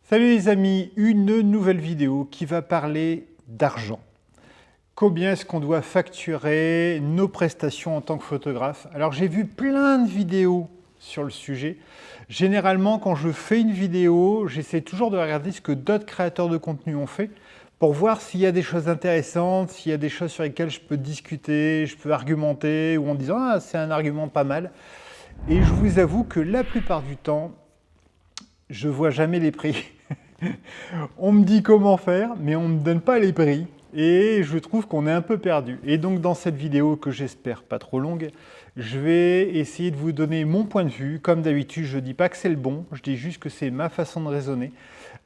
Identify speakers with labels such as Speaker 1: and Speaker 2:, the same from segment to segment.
Speaker 1: Salut les amis, une nouvelle vidéo qui va parler d'argent. Combien est-ce qu'on doit facturer nos prestations en tant que photographe? Alors j'ai vu plein de vidéos sur le sujet. Généralement quand je fais une vidéo, j'essaie toujours de regarder ce que d'autres créateurs de contenu ont fait pour voir s'il y a des choses intéressantes, s'il y a des choses sur lesquelles je peux discuter, je peux argumenter ou en disant « Ah, c'est un argument pas mal ». Et je vous avoue que la plupart du temps, je vois jamais les prix. On me dit comment faire, mais on ne me donne pas les prix. Et je trouve qu'on est un peu perdu. Et donc dans cette vidéo, que j'espère pas trop longue, je vais essayer de vous donner mon point de vue. Comme d'habitude, je ne dis pas que c'est le bon, je dis juste que c'est ma façon de raisonner.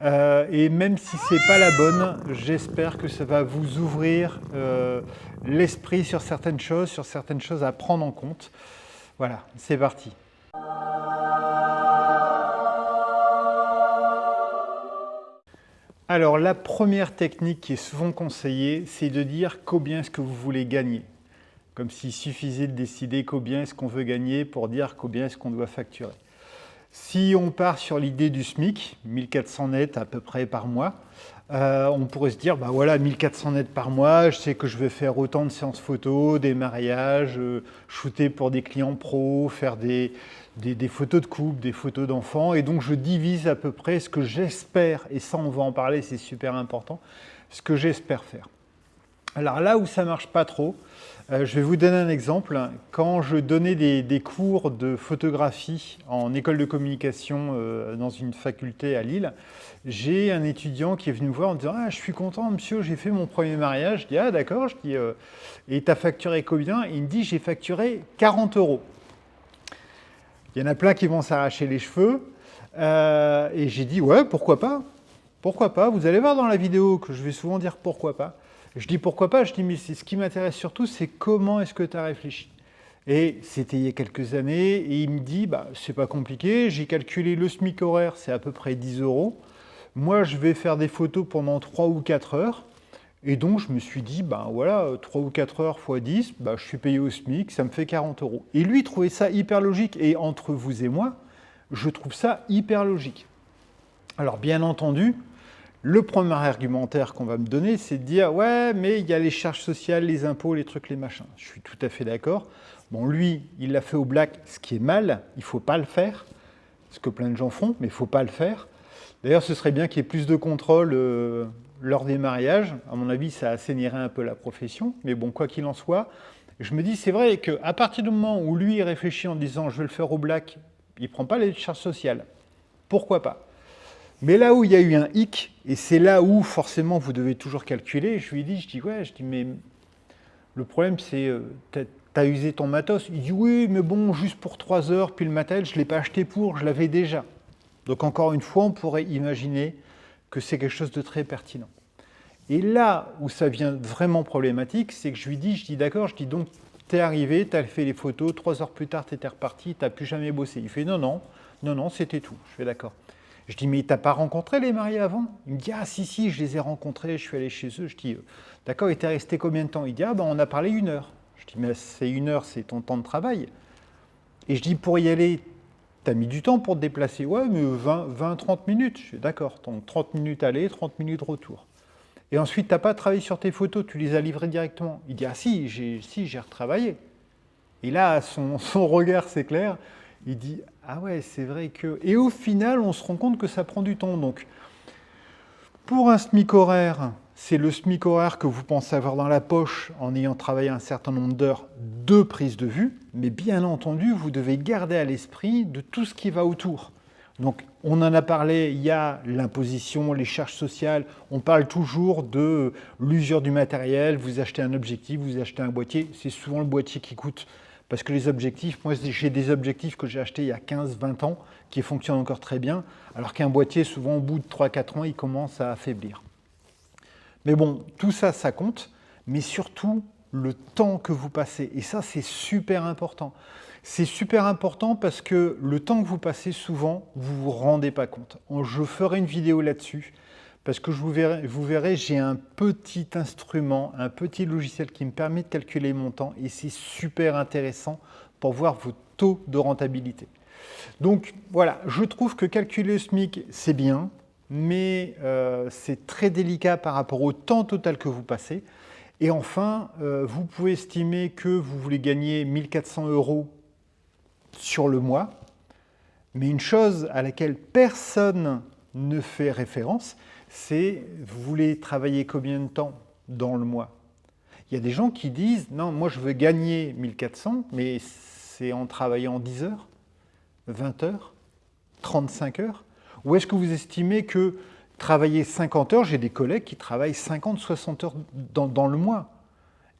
Speaker 1: Et même si c'est pas la bonne, j'espère que ça va vous ouvrir l'esprit sur certaines choses à prendre en compte. Voilà, c'est parti. Alors la première technique qui est souvent conseillée, c'est de dire combien est-ce que vous voulez gagner. Comme s'il suffisait de décider combien est-ce qu'on veut gagner pour dire combien est-ce qu'on doit facturer. Si on part sur l'idée du SMIC, 1400 net à peu près par mois, on pourrait se dire, bah voilà, 1400 net par mois, je sais que je vais faire autant de séances photos, des mariages, shooter pour des clients pros, faire des photos de couple, des photos d'enfants, et donc je divise à peu près ce que j'espère, et ça on va en parler, c'est super important, ce que j'espère faire. Alors là où ça ne marche pas trop, je vais vous donner un exemple. Quand je donnais des cours de photographie en école de communication dans une faculté à Lille, j'ai un étudiant qui est venu me voir en disant « Ah, je suis content, monsieur, j'ai fait mon premier mariage. » Je dis « Ah, d'accord. » Je dis « Et tu as facturé combien ?» Il me dit « J'ai facturé 40 €. Il y en a plein qui vont s'arracher les cheveux. Et j'ai dit « Ouais, pourquoi pas? Pourquoi pas? Vous allez voir dans la vidéo que je vais souvent dire « Pourquoi pas ?» Je dis pourquoi pas, je dis mais ce qui m'intéresse surtout, c'est comment est-ce que tu as réfléchi. Et c'était il y a quelques années, et il me dit, bah, c'est pas compliqué, j'ai calculé le SMIC horaire, c'est à peu près 10 €. Moi, je vais faire des photos pendant 3 ou 4 heures. Et donc, je me suis dit, bah voilà, 3 ou 4 heures x 10, bah, je suis payé au SMIC, ça me fait 40 €. Et lui, il trouvait ça hyper logique. Et entre vous et moi, je trouve ça hyper logique. Alors, bien entendu, le premier argumentaire qu'on va me donner, c'est de dire « Ouais, mais il y a les charges sociales, les impôts, les trucs, les machins. » Je suis tout à fait d'accord. Bon, lui, il l'a fait au black, ce qui est mal. Il ne faut pas le faire. Ce que plein de gens font, mais il ne faut pas le faire. D'ailleurs, ce serait bien qu'il y ait plus de contrôle lors des mariages. À mon avis, ça assainirait un peu la profession. Mais bon, quoi qu'il en soit, je me dis, c'est vrai qu'à partir du moment où lui, il réfléchit en disant « Je vais le faire au black », il ne prend pas les charges sociales. Pourquoi pas? Mais là où il y a eu un hic, et c'est là où forcément vous devez toujours calculer, je lui dis, mais le problème c'est, t'as usé ton matos. Il dit, oui, mais bon, juste pour 3 heures, puis le matériel, je ne l'ai pas acheté pour, je l'avais déjà. Donc encore une fois, on pourrait imaginer que c'est quelque chose de très pertinent. Et là où ça devient vraiment problématique, c'est que je dis d'accord, donc, t'es arrivé, t'as fait les photos, 3 heures plus tard, t'étais reparti, t'as plus jamais bossé. Il fait, non, c'était tout. Je fais d'accord. Je dis, mais t'as pas rencontré les mariés avant? Il me dit, ah si, je les ai rencontrés, je suis allé chez eux. Je dis, d'accord, et t'es resté combien de temps? Il dit, ah ben on a parlé 1 heure. Je dis, mais c'est 1 heure, c'est ton temps de travail. Et je dis, pour y aller, t'as mis du temps pour te déplacer? Ouais, mais 20-30 minutes. Je dis, d'accord, donc 30 minutes aller, 30 minutes retour. Et ensuite, t'as pas travaillé sur tes photos, tu les as livrées directement. Il dit, ah si, j'ai retravaillé. Et là, son regard s'éclaire. Il dit, ah ouais, c'est vrai que... Et au final, on se rend compte que ça prend du temps. Donc, pour un SMIC horaire, c'est le SMIC horaire que vous pensez avoir dans la poche en ayant travaillé un certain nombre d'heures de prise de vue. Mais bien entendu, vous devez garder à l'esprit de tout ce qui va autour. Donc, on en a parlé, il y a l'imposition, les charges sociales. On parle toujours de l'usure du matériel. Vous achetez un objectif, vous achetez un boîtier. C'est souvent le boîtier qui coûte. Parce que les objectifs, moi j'ai des objectifs que j'ai achetés il y a 15-20 ans qui fonctionnent encore très bien, alors qu'un boîtier, souvent au bout de 3-4 ans, il commence à affaiblir. Mais bon, tout ça, ça compte, mais surtout le temps que vous passez. Et ça, c'est super important. C'est super important parce que le temps que vous passez, souvent, vous ne vous rendez pas compte. Je ferai une vidéo là-dessus. Parce que vous verrez, j'ai un petit instrument, un petit logiciel qui me permet de calculer mon temps et c'est super intéressant pour voir vos taux de rentabilité. Donc voilà, je trouve que calculer le SMIC, c'est bien. mais c'est très délicat par rapport au temps total que vous passez. Et enfin, vous pouvez estimer que vous voulez gagner 1 400 € sur le mois, mais une chose à laquelle personne ne fait référence, c'est vous voulez travailler combien de temps dans le mois? Il y a des gens qui disent « Non, moi je veux gagner 1 400, mais c'est en travaillant 10 heures, 20 heures, 35 heures ». Ou est-ce que vous estimez que travailler 50 heures, j'ai des collègues qui travaillent 50, 60 heures dans le mois.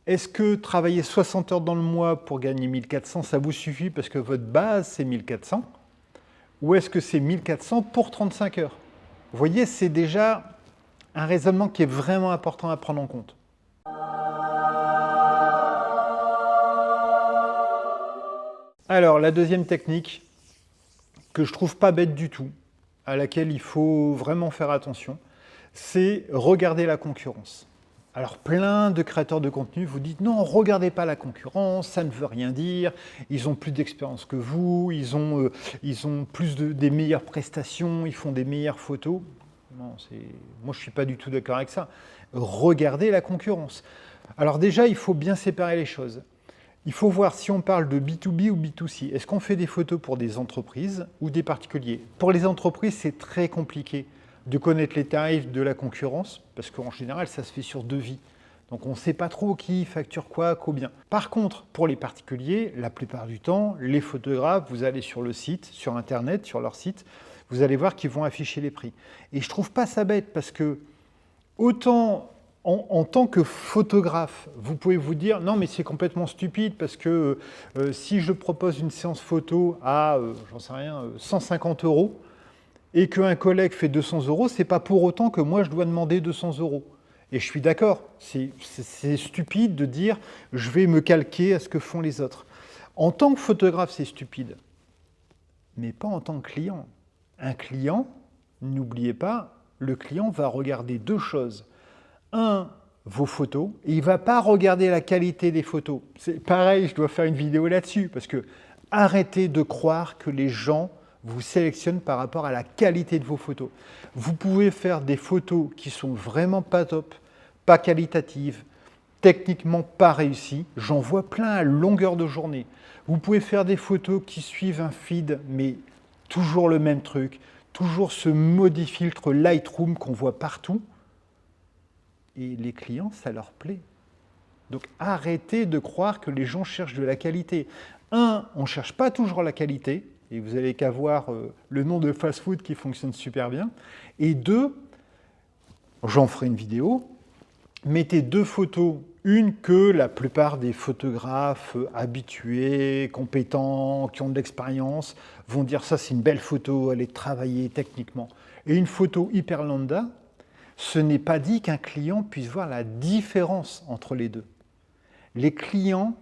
Speaker 1: Est-ce que travailler 60 heures dans le mois pour gagner 1 400, ça vous suffit parce que votre base c'est 1 400? Ou est-ce que c'est 1 400 pour 35 heures? Vous voyez, c'est déjà un raisonnement qui est vraiment important à prendre en compte. Alors, la deuxième technique, que je trouve pas bête du tout, à laquelle il faut vraiment faire attention, c'est regarder la concurrence. Alors, plein de créateurs de contenu vous disent « Non, regardez pas la concurrence, ça ne veut rien dire, ils ont plus d'expérience que vous, ils ont plus des meilleures prestations, ils font des meilleures photos. » Non, moi, je ne suis pas du tout d'accord avec ça. Regardez la concurrence. Alors déjà, il faut bien séparer les choses. Il faut voir si on parle de B2B ou B2C. Est-ce qu'on fait des photos pour des entreprises ou des particuliers? Pour les entreprises, c'est très compliqué de connaître les tarifs de la concurrence, parce qu'en général, ça se fait sur devis. Donc on ne sait pas trop qui facture quoi, combien. Par contre, pour les particuliers, la plupart du temps, les photographes, vous allez sur le site, sur Internet, sur leur site, vous allez voir qu'ils vont afficher les prix. Et je ne trouve pas ça bête, parce que autant en tant que photographe, vous pouvez vous dire « Non, mais c'est complètement stupide, parce que si je propose une séance photo à, j'en sais rien, 150 € et qu'un collègue fait 200 €, c'est pas pour autant que moi je dois demander 200 €. Et je suis d'accord, c'est stupide de dire « Je vais me calquer à ce que font les autres ». En tant que photographe, c'est stupide, mais pas en tant que client. Un client, n'oubliez pas, le client va regarder deux choses. Un, vos photos, et il ne va pas regarder la qualité des photos. C'est pareil, je dois faire une vidéo là-dessus, parce que arrêtez de croire que les gens vous sélectionnent par rapport à la qualité de vos photos. Vous pouvez faire des photos qui sont vraiment pas top, pas qualitatives, techniquement pas réussies. J'en vois plein à longueur de journée. Vous pouvez faire des photos qui suivent un feed, mais toujours le même truc, toujours ce maudit filtre Lightroom qu'on voit partout. Et les clients, ça leur plaît. Donc arrêtez de croire que les gens cherchent de la qualité. Un, on ne cherche pas toujours la qualité, et vous n'avez qu'à voir le nom de fast-food qui fonctionne super bien. Et deux, j'en ferai une vidéo, mettez deux photos, une que la plupart des photographes habitués, compétents, qui ont de l'expérience, vont dire ça c'est une belle photo, elle est travaillée techniquement. Et une photo hyper lambda, ce n'est pas dit qu'un client puisse voir la différence entre les deux. Les clients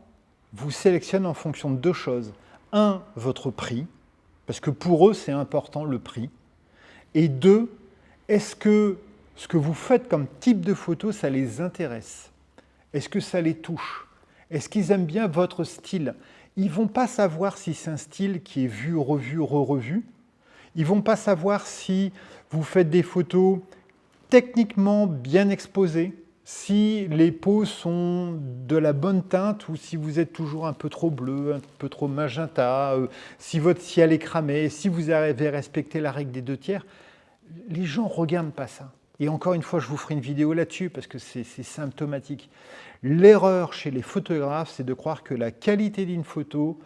Speaker 1: vous sélectionnent en fonction de deux choses. Un, votre prix, parce que pour eux, c'est important le prix. Et deux, est-ce que ce que vous faites comme type de photo, ça les intéresse? Est-ce que ça les touche? Est-ce qu'ils aiment bien votre style? Ils ne vont pas savoir si c'est un style qui est vu, revu, re-revu. Ils ne vont pas savoir si vous faites des photos techniquement bien exposées, si les poses sont de la bonne teinte ou si vous êtes toujours un peu trop bleu, un peu trop magenta, si votre ciel est cramé, si vous avez respecté la règle des 2/3, les gens ne regardent pas ça. Et encore une fois, je vous ferai une vidéo là-dessus parce que c'est symptomatique. L'erreur chez les photographes, c'est de croire que la qualité d'une photo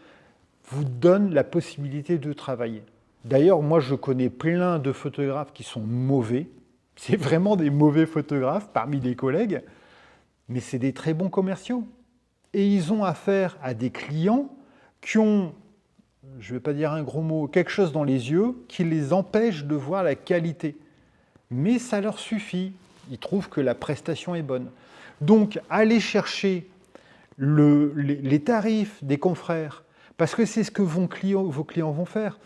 Speaker 1: vous donne la possibilité de travailler. D'ailleurs, moi, je connais plein de photographes qui sont mauvais. C'est vraiment des mauvais photographes parmi des collègues, mais c'est des très bons commerciaux. Et ils ont affaire à des clients qui ont, je ne vais pas dire un gros mot, quelque chose dans les yeux qui les empêche de voir la qualité. Mais ça leur suffit. Ils trouvent que la prestation est bonne. Donc, allez chercher les tarifs des confrères, parce que c'est ce que vos clients vont faire.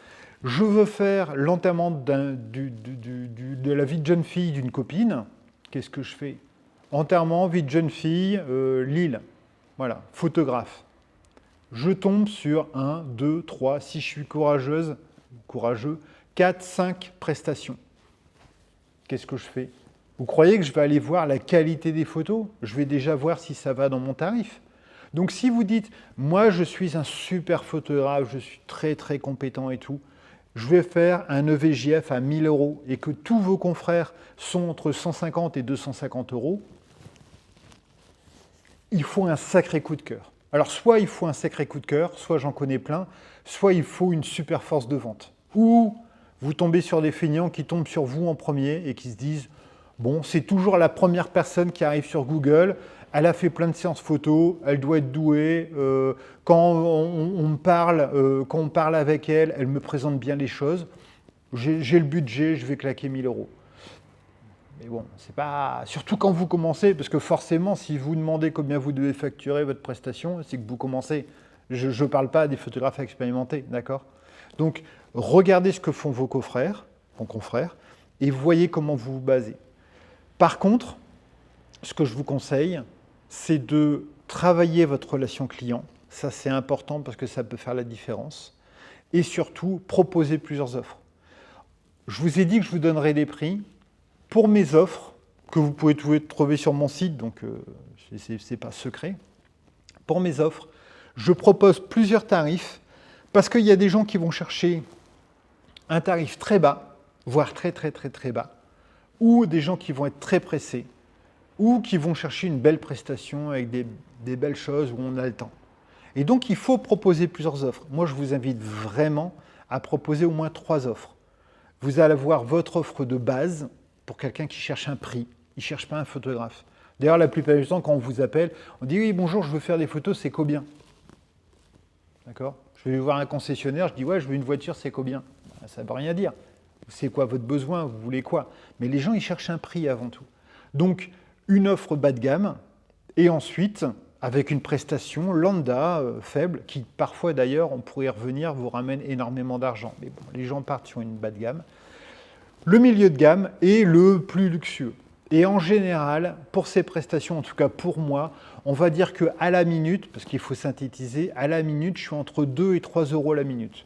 Speaker 1: Je veux faire l'enterrement de la vie de jeune fille d'une copine. Qu'est-ce que je fais? Enterrement, vie de jeune fille, Lille. Voilà, photographe. Je tombe sur 1, 2, 3, si je suis courageux, 4, 5 prestations. qu'est-ce que je fais? Vous croyez que je vais aller voir la qualité des photos? Je vais déjà voir si ça va dans mon tarif. Donc si vous dites, moi je suis un super photographe, je suis très très compétent et tout, je vais faire un EVJF à 1000 € et que tous vos confrères sont entre 150 et 250 €, il faut un sacré coup de cœur. Alors soit il faut un sacré coup de cœur, soit j'en connais plein, soit il faut une super force de vente. Ou vous tombez sur des feignants qui tombent sur vous en premier et qui se disent « Bon, c'est toujours la première personne qui arrive sur Google, elle a fait plein de séances photos, elle doit être douée, quand on parle avec elle, elle me présente bien les choses, j'ai le budget, je vais claquer 1000 €. » Mais bon, c'est pas. Surtout quand vous commencez, parce que forcément, si vous demandez combien vous devez facturer votre prestation, c'est que vous commencez. Je ne parle pas des photographes expérimentés, d'accord? Donc, regardez ce que font vos confrères, et voyez comment vous vous basez. Par contre, ce que je vous conseille, c'est de travailler votre relation client. Ça, c'est important parce que ça peut faire la différence. Et surtout, proposer plusieurs offres. Je vous ai dit que je vous donnerai des prix. Pour mes offres, que vous pouvez trouver sur mon site, donc ce n'est pas secret, pour mes offres, je propose plusieurs tarifs parce qu'il y a des gens qui vont chercher un tarif très bas, voire très très très très bas, ou des gens qui vont être très pressés, ou qui vont chercher une belle prestation avec des belles choses où on a le temps. Et donc, il faut proposer plusieurs offres. Moi, je vous invite vraiment à proposer au moins 3 offres. Vous allez avoir votre offre de base, pour quelqu'un qui cherche un prix, il ne cherche pas un photographe. D'ailleurs, la plupart du temps, quand on vous appelle, on dit « Oui, bonjour, je veux faire des photos, c'est combien ?» D'accord? Je vais voir un concessionnaire, je dis « Ouais, je veux une voiture, c'est combien ?» Ça ne veut rien dire. C'est quoi votre besoin? Vous voulez quoi? Mais les gens, ils cherchent un prix avant tout. Donc, une offre bas de gamme, et ensuite, avec une prestation lambda, faible, qui parfois d'ailleurs, on pourrait y revenir, vous ramène énormément d'argent. Mais bon, les gens partent sur une bas de gamme. Le milieu de gamme est le plus luxueux. Et en général, pour ces prestations, en tout cas pour moi, on va dire qu'à la minute, parce qu'il faut synthétiser, à la minute, je suis entre 2 et 3 € la minute.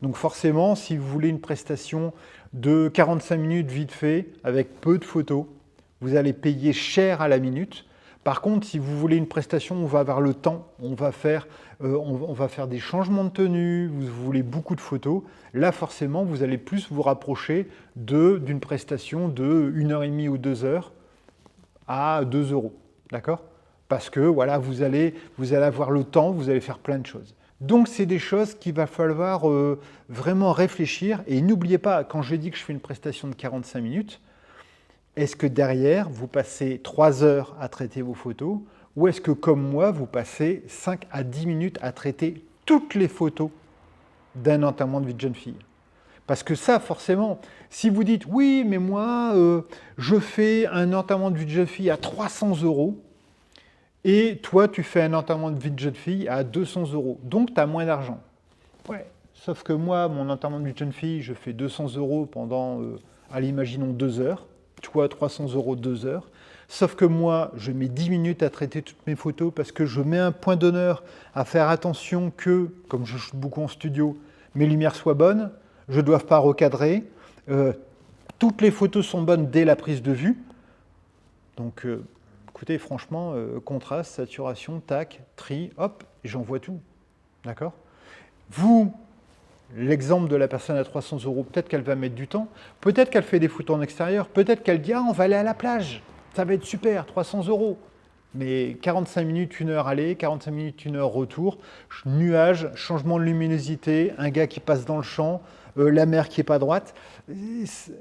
Speaker 1: Donc forcément, si vous voulez une prestation de 45 minutes vite fait, avec peu de photos, vous allez payer cher à la minute. Par contre, si vous voulez une prestation où on va avoir le temps, on va faire des changements de tenue, vous voulez beaucoup de photos, là forcément, vous allez plus vous rapprocher d'une prestation de 1h30 ou 2 heures à 2 €. D'accord? Parce que voilà, vous allez avoir le temps, vous allez faire plein de choses. Donc, c'est des choses qu'il va falloir vraiment réfléchir. Et n'oubliez pas, quand je dis que je fais une prestation de 45 minutes, est-ce que derrière, vous passez 3 heures à traiter vos photos ou est-ce que, comme moi, vous passez 5 à 10 minutes à traiter toutes les photos d'un enterrement de vie de jeune fille? Parce que ça, forcément, si vous dites « Oui, mais moi, je fais un enterrement de vie de jeune fille à 300 € et toi, tu fais un enterrement de vie de jeune fille à 200 €. Donc, tu as moins d'argent. » Ouais, sauf que moi, mon enterrement de vie de jeune fille, je fais 200 € pendant, allez, imaginons 2 heures. Toi, 300 € 2 heures. Sauf que moi, je mets 10 minutes à traiter toutes mes photos parce que je mets un point d'honneur à faire attention que, comme je shoot beaucoup en studio, mes lumières soient bonnes, je ne dois pas recadrer, toutes les photos sont bonnes dès la prise de vue. Donc, écoutez, franchement, contraste, saturation, tac, tri, hop, j'envoie tout. D'accord? Vous, l'exemple de la personne à 300 €, peut-être qu'elle va mettre du temps, peut-être qu'elle fait des photos en extérieur, peut-être qu'elle dit « Ah, on va aller à la plage, ça va être super, 300 €. » Mais 45 minutes, 1 heure aller, 45 minutes, 1 heure retour, nuages, changement de luminosité, un gars qui passe dans le champ, la mer qui n'est pas droite.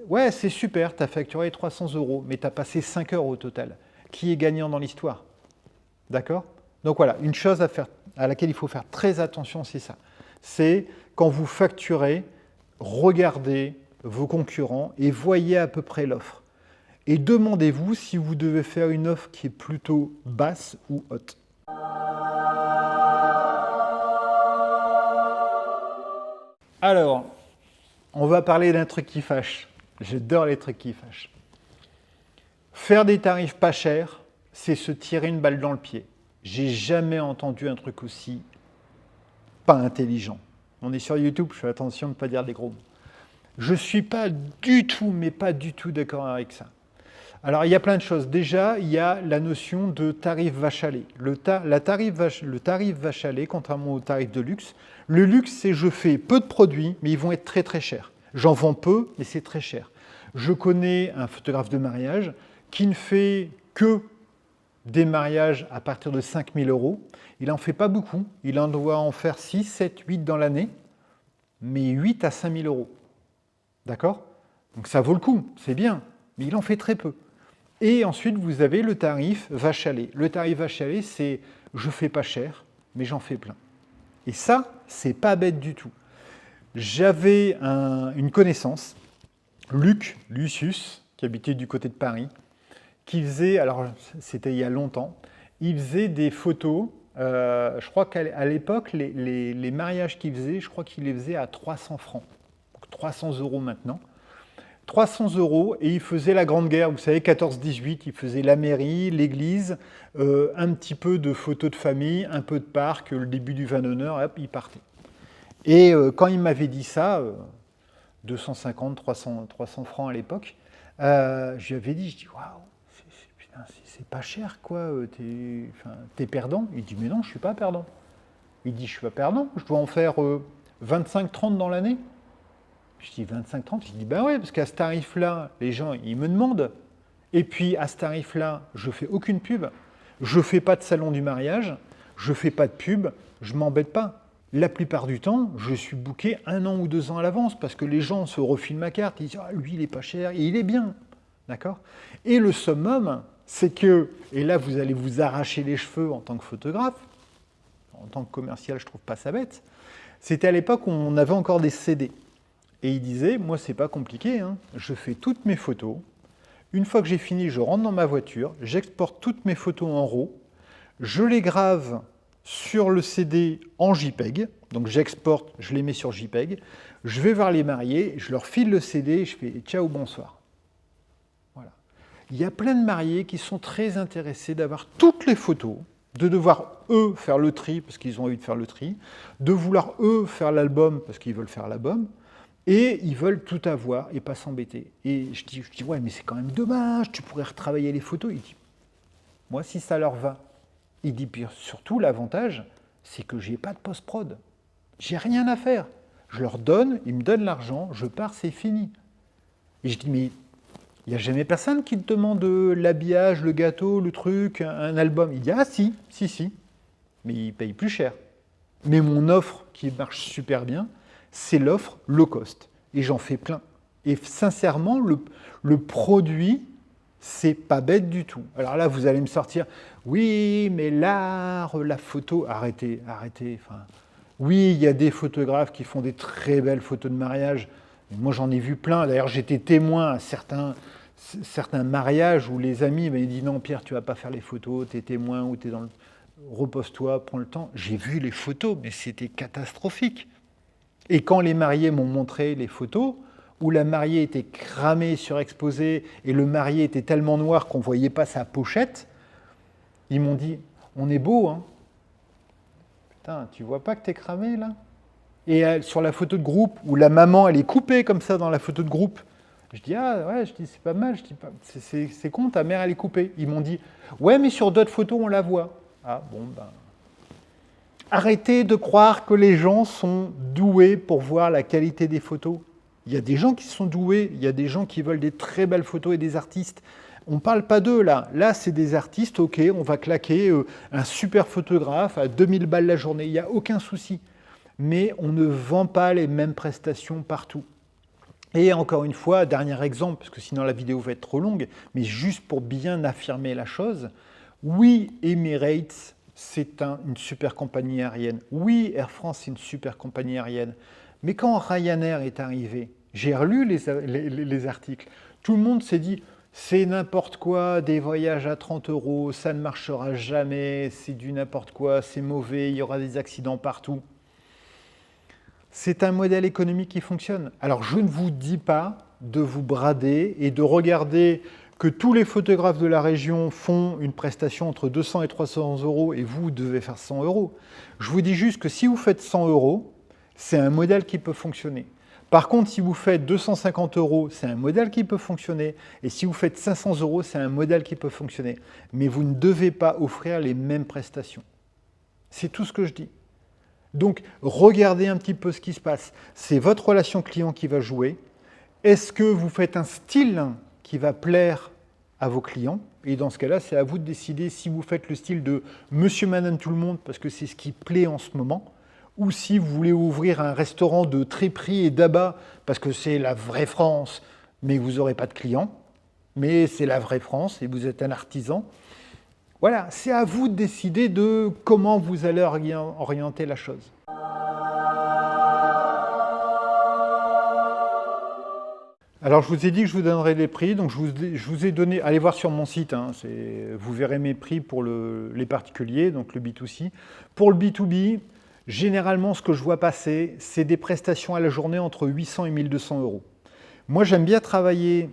Speaker 1: Ouais, c'est super, tu as facturé 300 €, mais tu as passé 5 heures au total. Qui est gagnant dans l'histoire? D'accord? Donc voilà, une chose à laquelle il faut faire très attention, c'est ça. C'est quand vous facturez, regardez vos concurrents et voyez à peu près l'offre. Et demandez-vous si vous devez faire une offre qui est plutôt basse ou haute. Alors, on va parler d'un truc qui fâche. J'adore les trucs qui fâchent. Faire des tarifs pas chers, c'est se tirer une balle dans le pied. J'ai jamais entendu un truc aussi pas intelligent. On est sur YouTube, je fais attention de ne pas dire des gros mots. Je ne suis pas du tout, mais pas du tout d'accord avec ça. Alors, il y a plein de choses. Déjà, il y a la notion de tarif vache à lait. Le tarif vache à lait, contrairement au tarif de luxe, le luxe, c'est je fais peu de produits, mais ils vont être très très chers. J'en vends peu, mais c'est très cher. Je connais un photographe de mariage qui ne fait que des mariages à partir de 5 000 euros. Il n'en fait pas beaucoup. Il en doit en faire 6, 7, 8 dans l'année, mais 8 à 5 000 euros. D'accord? Donc ça vaut le coup, c'est bien, mais il en fait très peu. Et ensuite, vous avez le tarif vache à lait. Le tarif vache à lait, c'est je fais pas cher, mais j'en fais plein. Et ça, c'est pas bête du tout. J'avais une connaissance, Lucius, qui habitait du côté de Paris, qui faisait, alors c'était il y a longtemps, il faisait des photos. Je crois qu'à l'époque, les mariages qu'il faisait, je crois qu'il les faisait à 300 francs. Donc 300 euros maintenant. 300 euros et il faisait la Grande Guerre, vous savez, 14-18, il faisait la mairie, l'église, un petit peu de photos de famille, un peu de parc, le début du van d'honneur, hop, il partait. Et quand il m'avait dit ça, 250, 300 francs à l'époque, je lui avais dit, je dis, waouh, c'est pas cher quoi, t'es perdant. Il dit, mais non, je suis pas perdant. Il dit, je suis pas perdant, je dois en faire 25-30 dans l'année. Je dis 25-30, je dis ben ouais, parce qu'à ce tarif-là, les gens, ils me demandent. Et puis à ce tarif-là, je fais aucune pub, je fais pas de salon du mariage, je fais pas de pub, je m'embête pas. La plupart du temps, je suis booké 1 an ou 2 ans à l'avance, parce que les gens se refilent ma carte, ils disent ah, lui il est pas cher, et il est bien. D'accord? Et le summum, c'est que, et là vous allez vous arracher les cheveux en tant que photographe, en tant que commercial, je trouve pas ça bête, c'était à l'époque où on avait encore des CD. Et il disait, moi c'est pas compliqué, hein. Je fais toutes mes photos, une fois que j'ai fini, je rentre dans ma voiture, j'exporte toutes mes photos en RAW, je les grave sur le CD en JPEG, donc j'exporte, je les mets sur JPEG, je vais voir les mariés, je leur file le CD et je fais ciao, bonsoir. Voilà. Il y a plein de mariés qui sont très intéressés d'avoir toutes les photos, de devoir eux faire le tri parce qu'ils ont envie de faire le tri, de vouloir eux faire l'album parce qu'ils veulent faire l'album, et ils veulent tout avoir et pas s'embêter. Et je dis, ouais, mais c'est quand même dommage, tu pourrais retravailler les photos. Il dit, moi, si ça leur va. Il dit, puis surtout, l'avantage, c'est que j'ai pas de post-prod. J'ai rien à faire. Je leur donne, ils me donnent l'argent, je pars, c'est fini. Et je dis, mais il n'y a jamais personne qui te demande l'habillage, le gâteau, le truc, un album. Il dit, ah si, mais ils payent plus cher. Mais mon offre, qui marche super bien, c'est l'offre low cost. Et j'en fais plein. Et sincèrement, le produit, c'est pas bête du tout. Alors là, vous allez me sortir, oui, mais l'art, la photo, arrêtez. Enfin, oui, il y a des photographes qui font des très belles photos de mariage. Moi, j'en ai vu plein. D'ailleurs, j'étais témoin à certains mariages où les amis m'avaient dit, non, Pierre, tu vas pas faire les photos, tu es témoin ou tu es dans le... Repose-toi, prends le temps. J'ai vu les photos, mais c'était catastrophique. Et quand les mariés m'ont montré les photos, où la mariée était cramée, surexposée, et le marié était tellement noir qu'on ne voyait pas sa pochette, ils m'ont dit, on est beau, hein. Putain, tu vois pas que t'es cramé, là? Et sur la photo de groupe, où la maman, elle est coupée comme ça dans la photo de groupe, je dis, ah ouais, c'est pas mal, je dis, c'est con, ta mère, elle est coupée. Ils m'ont dit, ouais, mais sur d'autres photos, on la voit. Ah, bon, ben... Arrêtez de croire que les gens sont doués pour voir la qualité des photos. Il y a des gens qui sont doués, il y a des gens qui veulent des très belles photos et des artistes. On ne parle pas d'eux là. Là, c'est des artistes, ok, on va claquer un super photographe à 2000 balles la journée, il n'y a aucun souci. Mais on ne vend pas les mêmes prestations partout. Et encore une fois, dernier exemple, parce que sinon la vidéo va être trop longue, mais juste pour bien affirmer la chose, oui, Emirates, c'est une super compagnie aérienne. Oui, Air France, c'est une super compagnie aérienne. Mais quand Ryanair est arrivé, j'ai relu les articles, tout le monde s'est dit, c'est n'importe quoi, des voyages à 30 €, ça ne marchera jamais, c'est du n'importe quoi, c'est mauvais, il y aura des accidents partout. C'est un modèle économique qui fonctionne. Alors je ne vous dis pas de vous brader et de regarder que tous les photographes de la région font une prestation entre 200 et 300 € et vous devez faire 100 €. Je vous dis juste que si vous faites 100 €, c'est un modèle qui peut fonctionner. Par contre, si vous faites 250 €, c'est un modèle qui peut fonctionner. Et si vous faites 500 €, c'est un modèle qui peut fonctionner. Mais vous ne devez pas offrir les mêmes prestations. C'est tout ce que je dis. Donc, regardez un petit peu ce qui se passe. C'est votre relation client qui va jouer. Est-ce que vous faites un style qui va plaire à vos clients? Et dans ce cas-là, c'est à vous de décider si vous faites le style de monsieur, madame, tout le monde, parce que c'est ce qui plaît en ce moment, ou si vous voulez ouvrir un restaurant de tréperie et d'abat, parce que c'est la vraie France, mais vous n'aurez pas de clients, mais c'est la vraie France et vous êtes un artisan. Voilà, c'est à vous de décider de comment vous allez orienter la chose. Alors, je vous ai dit que je vous donnerais les prix, donc je vous ai donné, allez voir sur mon site, hein, vous verrez mes prix pour les particuliers, donc le B2C. Pour le B2B, généralement, ce que je vois passer, c'est des prestations à la journée entre 800 et 1200 €. Moi, j'aime bien travailler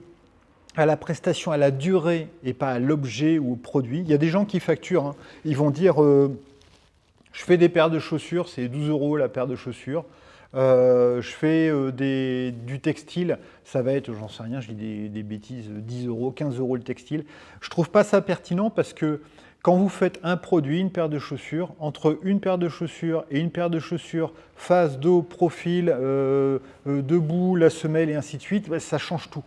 Speaker 1: à la prestation, à la durée et pas à l'objet ou au produit. Il y a des gens qui facturent, hein. Ils vont dire je fais des paires de chaussures, c'est 12 € la paire de chaussures. Je fais du textile, ça va être, j'en sais rien, je dis des bêtises, 10 €, 15 € le textile. Je ne trouve pas ça pertinent parce que quand vous faites un produit, une paire de chaussures, entre une paire de chaussures et une paire de chaussures, face, dos, profil, debout, la semelle et ainsi de suite, bah, ça change tout.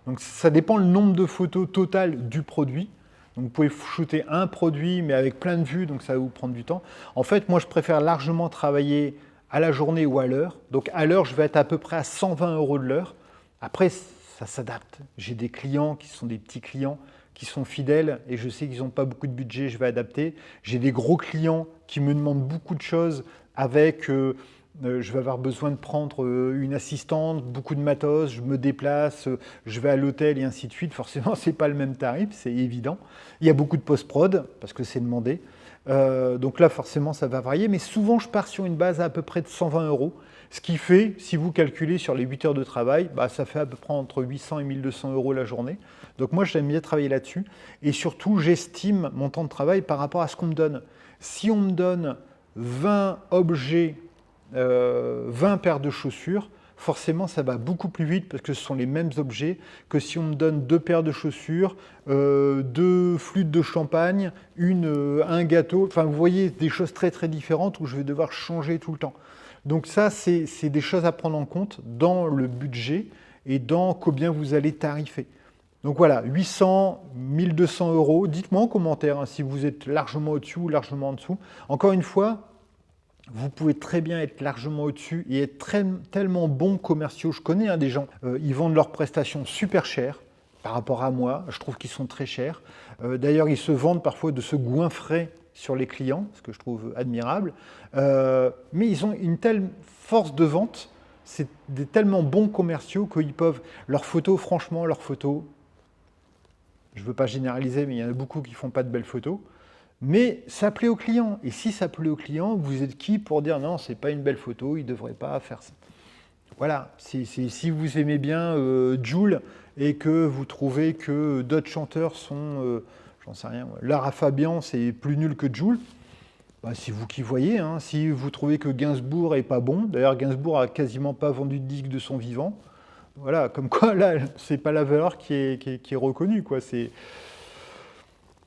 Speaker 1: Donc ça dépend le nombre de photos totales du produit. Donc vous pouvez shooter un produit mais avec plein de vues, donc ça va vous prendre du temps. En fait, moi je préfère largement travailler à la journée ou à l'heure. Donc à l'heure, je vais être à peu près à 120 € de l'heure. Après, ça s'adapte. J'ai des clients qui sont des petits clients, qui sont fidèles et je sais qu'ils n'ont pas beaucoup de budget, je vais adapter. J'ai des gros clients qui me demandent beaucoup de choses avec... je vais avoir besoin de prendre une assistante, beaucoup de matos, je me déplace, je vais à l'hôtel et ainsi de suite. Forcément, ce n'est pas le même tarif, c'est évident. Il y a beaucoup de post-prod, parce que c'est demandé. Donc là, forcément, ça va varier. Mais souvent, je pars sur une base à peu près de 120 €. Ce qui fait, si vous calculez sur les 8 heures de travail, bah, ça fait à peu près entre 800 et 1200 € la journée. Donc moi, j'aime bien travailler là-dessus. Et surtout, j'estime mon temps de travail par rapport à ce qu'on me donne. Si on me donne 20 objets, 20 paires de chaussures, forcément ça va beaucoup plus vite parce que ce sont les mêmes objets que si on me donne 2 paires de chaussures, 2 flûtes de champagne, un gâteau. Enfin, vous voyez des choses très très différentes où je vais devoir changer tout le temps. Donc ça, c'est des choses à prendre en compte dans le budget et dans combien vous allez tarifer. Donc voilà, 800, 1200 €. Dites-moi en commentaire hein, si vous êtes largement au-dessus ou largement en dessous. Encore une fois, vous pouvez très bien être largement au-dessus et être tellement bons commerciaux. Je connais hein, des gens, ils vendent leurs prestations super chères par rapport à moi. Je trouve qu'ils sont très chers. D'ailleurs, ils se vendent parfois de se goinfrer sur les clients, ce que je trouve admirable. Mais ils ont une telle force de vente, c'est des tellement bons commerciaux qu'ils peuvent... Leurs photos, franchement, leurs photos, je ne veux pas généraliser, mais il y en a beaucoup qui ne font pas de belles photos. Mais ça plaît aux clients. Et si ça plaît aux clients, vous êtes qui pour dire non, c'est pas une belle photo, il ne devrait pas faire ça. Voilà, si vous aimez bien Jul et que vous trouvez que d'autres chanteurs sont, j'en sais rien, Lara Fabian, c'est plus nul que Jul, bah, c'est vous qui voyez. Hein. Si vous trouvez que Gainsbourg est pas bon, d'ailleurs Gainsbourg a quasiment pas vendu de disque de son vivant, voilà, comme quoi là, c'est pas la valeur qui est reconnue, quoi.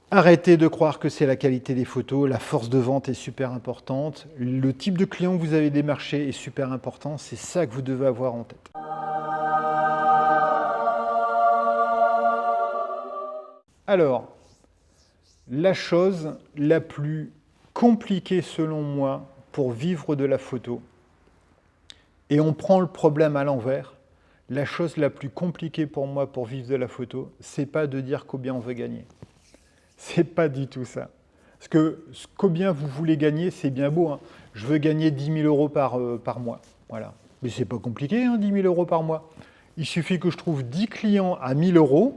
Speaker 1: Arrêtez de croire que c'est la qualité des photos, la force de vente est super importante, le type de client que vous avez démarché est super important, c'est ça que vous devez avoir en tête. Alors, la chose la plus compliquée selon moi pour vivre de la photo, et on prend le problème à l'envers, la chose la plus compliquée pour moi pour vivre de la photo, c'est pas de dire combien on veut gagner. C'est pas du tout ça. Parce que combien vous voulez gagner, c'est bien beau. Hein. Je veux gagner 10 000 € par mois. Voilà. Mais c'est pas compliqué, hein, 10 000 € par mois. Il suffit que je trouve 10 clients à 1 000 €.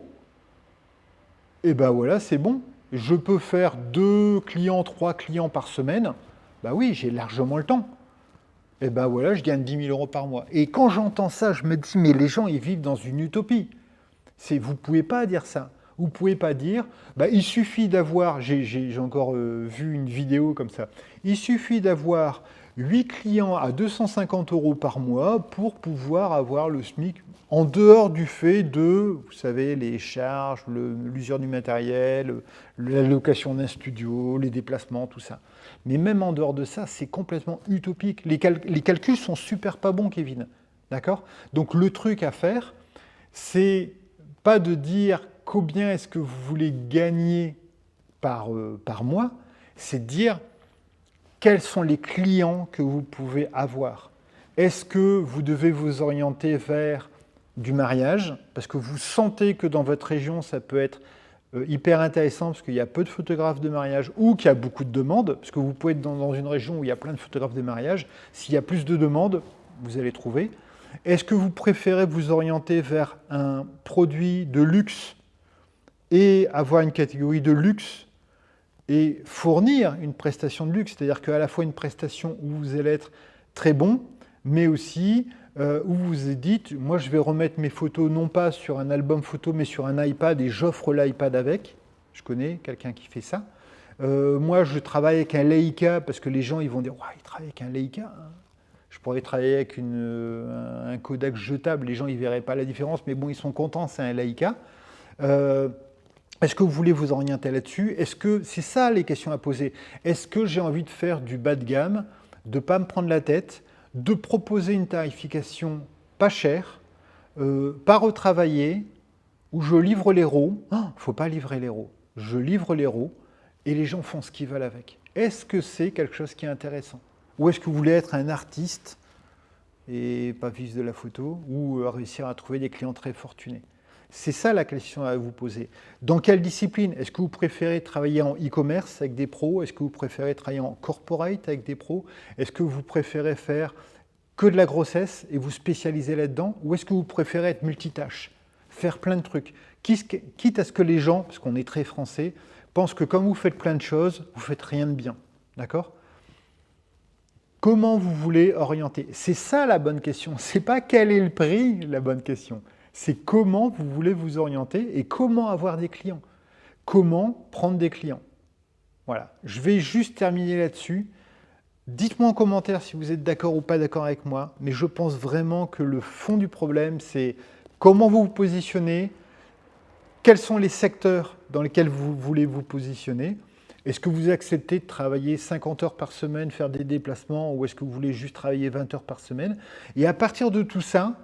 Speaker 1: Et ben voilà, c'est bon. Je peux faire 2 clients, 3 clients par semaine. Ben oui, j'ai largement le temps. Et ben voilà, je gagne 10 000 € par mois. Et quand j'entends ça, je me dis, mais les gens, ils vivent dans une utopie. Vous ne pouvez pas dire ça. Vous ne pouvez pas dire, bah, il suffit d'avoir, j'ai encore vu une vidéo comme ça, il suffit d'avoir 8 clients à 250 € par mois pour pouvoir avoir le SMIC en dehors du fait de, vous savez, les charges, l'usure du matériel, la location d'un studio, les déplacements, tout ça. Mais même en dehors de ça, c'est complètement utopique. Les calculs sont super pas bons, Kevin. D'accord? Donc le truc à faire, c'est pas de dire combien est-ce que vous voulez gagner par mois, c'est de dire quels sont les clients que vous pouvez avoir. Est-ce que vous devez vous orienter vers du mariage, parce que vous sentez que dans votre région, ça peut être hyper intéressant, parce qu'il y a peu de photographes de mariage, ou qu'il y a beaucoup de demandes, parce que vous pouvez être dans une région où il y a plein de photographes de mariage, s'il y a plus de demandes, vous allez trouver. Est-ce que vous préférez vous orienter vers un produit de luxe et avoir une catégorie de luxe et fournir une prestation de luxe, c'est-à-dire qu'à la fois une prestation où vous allez être très bon, mais aussi où vous dites, moi je vais remettre mes photos non pas sur un album photo, mais sur un iPad et j'offre l'iPad avec. Je connais quelqu'un qui fait ça. Moi je travaille avec un Leica parce que les gens ils vont dire, ouais, il travaille avec un Leica. Hein. Je pourrais travailler avec un Kodak jetable, les gens ils ne verraient pas la différence, mais bon, ils sont contents, c'est un Leica. Est-ce que vous voulez vous orienter là-dessus? Est-ce que c'est ça les questions à poser? Est-ce que j'ai envie de faire du bas de gamme, de ne pas me prendre la tête, de proposer une tarification pas chère, pas retravaillée, où je livre les RAW? Il ne faut pas livrer les RAW. Je livre les RAW et les gens font ce qu'ils veulent avec. Est-ce que c'est quelque chose qui est intéressant? Ou est-ce que vous voulez être un artiste et pas vivre de la photo, ou réussir à trouver des clients très fortunés? C'est ça la question à vous poser. Dans quelle discipline? Est-ce que vous préférez travailler en e-commerce avec des pros? Est-ce que vous préférez travailler en corporate avec des pros? Est-ce que vous préférez faire que de la grossesse et vous spécialiser là-dedans? Ou est-ce que vous préférez être multitâche? Faire plein de trucs. Quitte à ce que les gens, parce qu'on est très français, pensent que comme vous faites plein de choses, vous ne faites rien de bien. D'accord? Comment vous voulez orienter? C'est ça la bonne question. Ce n'est pas quel est le prix, la bonne question. C'est comment vous voulez vous orienter et comment avoir des clients. Comment prendre des clients. Voilà. Je vais juste terminer là-dessus. Dites-moi en commentaire si vous êtes d'accord ou pas d'accord avec moi, mais je pense vraiment que le fond du problème, c'est comment vous vous positionnez, quels sont les secteurs dans lesquels vous voulez vous positionner. Est-ce que vous acceptez de travailler 50 heures par semaine, faire des déplacements, ou est-ce que vous voulez juste travailler 20 heures par semaine? Et à partir de tout ça,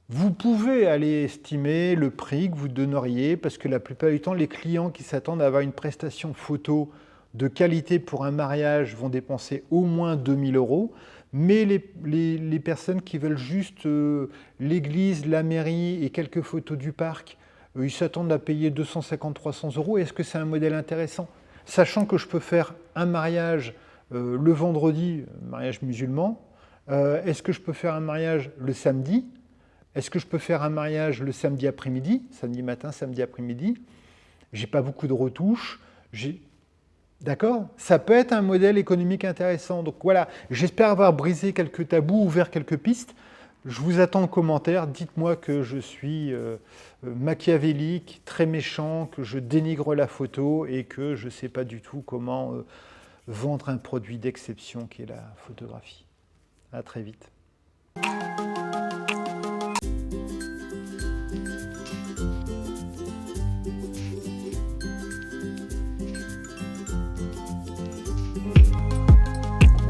Speaker 1: vous pouvez aller estimer le prix que vous donneriez, parce que la plupart du temps, les clients qui s'attendent à avoir une prestation photo de qualité pour un mariage vont dépenser au moins 2000 €, mais les personnes qui veulent juste l'église, la mairie et quelques photos du parc, ils s'attendent à payer 250-300 €. Est-ce que c'est un modèle intéressant? Sachant que je peux faire un mariage le vendredi, mariage musulman, est-ce que je peux faire un mariage le samedi? Est-ce que je peux faire un mariage le samedi après-midi, samedi matin, samedi après-midi? J'ai pas beaucoup de retouches. D'accord? Ça peut être un modèle économique intéressant. Donc voilà, j'espère avoir brisé quelques tabous, ouvert quelques pistes. Je vous attends en commentaire. Dites-moi que je suis machiavélique, très méchant, que je dénigre la photo et que je ne sais pas du tout comment vendre un produit d'exception qui est la photographie. À très vite.